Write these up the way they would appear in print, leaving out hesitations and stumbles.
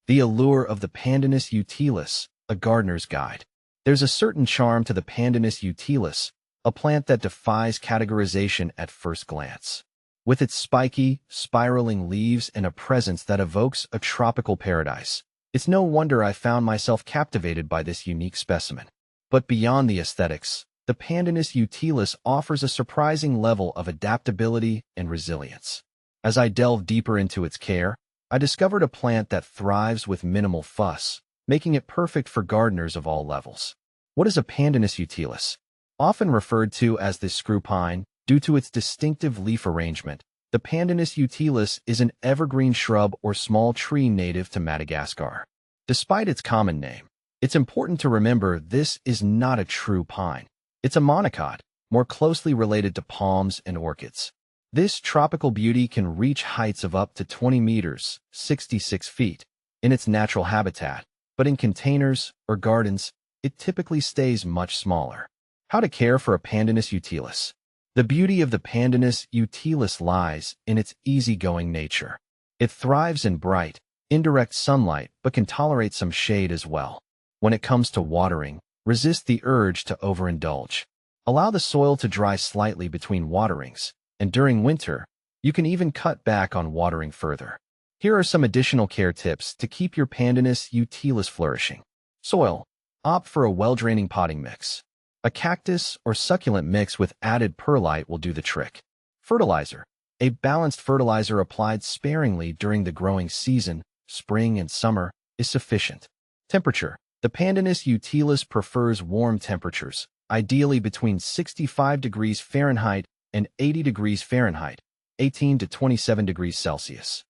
The allure of the Pandanus utilis, a gardener's guide. There's a certain charm to the Pandanus utilis, a plant that defies categorization at first glance. With its spiky, spiraling leaves and a presence that evokes a tropical paradise, it's no wonder I found myself captivated by this unique specimen. But beyond the aesthetics, the Pandanus utilis offers a surprising level of adaptability and resilience. As I delved deeper into its care, I discovered a plant that thrives with minimal fuss, making it perfect for gardeners of all levels. What is a Pandanus utilis? Often referred to as the screw pine, due to its distinctive leaf arrangement, the Pandanus utilis is an evergreen shrub or small tree native to Madagascar. Despite its common name, it's important to remember this is not a true pine. It's a monocot, more closely related to palms and orchids. This tropical beauty can reach heights of up to 20 meters, 66 feet, in its natural habitat, but in containers or gardens, it typically stays much smaller. How to care for a Pandanus utilis? The beauty of the Pandanus utilis lies in its easygoing nature. It thrives in bright, indirect sunlight but can tolerate some shade as well. When it comes to watering, resist the urge to overindulge. Allow the soil to dry slightly between waterings, and during winter, you can even cut back on watering further. Here are some additional care tips to keep your Pandanus utilis flourishing. Soil. Opt for a well-draining potting mix. A cactus or succulent mix with added perlite will do the trick. Fertilizer. A balanced fertilizer applied sparingly during the growing season, spring and summer, is sufficient. Temperature. The Pandanus utilis prefers warm temperatures, ideally between 65 degrees Fahrenheit and 80 degrees Fahrenheit, 18 to 27 degrees Celsius.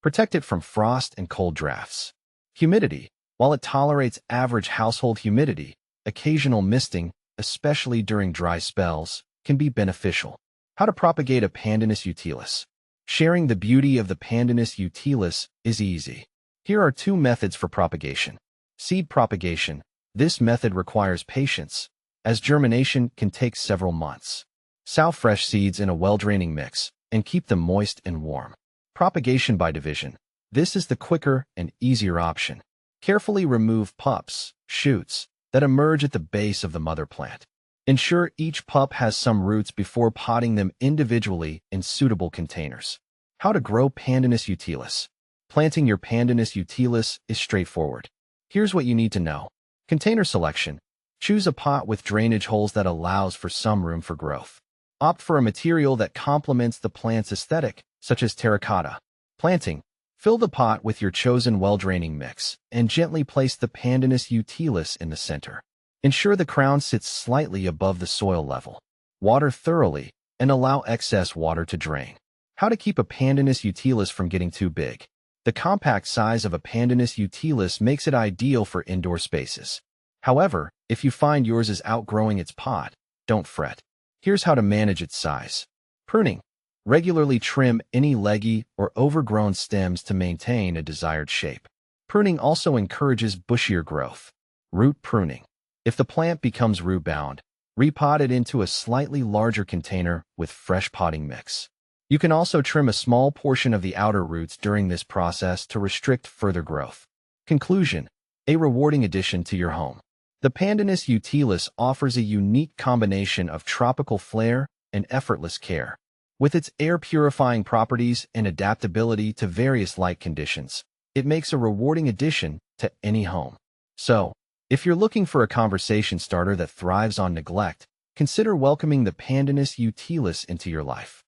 Protect it from frost and cold drafts. Humidity. While it tolerates average household humidity, occasional misting, especially during dry spells, can be beneficial. How to propagate a Pandanus utilis? Sharing the beauty of the Pandanus utilis is easy. Here are 2 methods for propagation. Seed propagation. This method requires patience, as germination can take several months. Sow fresh seeds in a well-draining mix, and keep them moist and warm. Propagation by division. This is the quicker and easier option. Carefully remove pups, shoots, that emerge at the base of the mother plant. Ensure each pup has some roots before potting them individually in suitable containers. How to grow Pandanus utilis? Planting your Pandanus utilis is straightforward. Here's what you need to know. Container selection. Choose a pot with drainage holes that allows for some room for growth. Opt for a material that complements the plant's aesthetic, such as terracotta. Planting. Fill the pot with your chosen well-draining mix, and gently place the Pandanus utilis in the center. Ensure the crown sits slightly above the soil level. Water thoroughly, and allow excess water to drain. How to keep a Pandanus utilis from getting too big? The compact size of a Pandanus utilis makes it ideal for indoor spaces. However, if you find yours is outgrowing its pot, don't fret. Here's how to manage its size. Pruning. Regularly trim any leggy or overgrown stems to maintain a desired shape. Pruning also encourages bushier growth. Root pruning. If the plant becomes root-bound, repot it into a slightly larger container with fresh potting mix. You can also trim a small portion of the outer roots during this process to restrict further growth. Conclusion. A rewarding addition to your home. The Pandanus utilis offers a unique combination of tropical flair and effortless care. With its air-purifying properties and adaptability to various light conditions, it makes a rewarding addition to any home. So, if you're looking for a conversation starter that thrives on neglect, consider welcoming the Pandanus utilis into your life.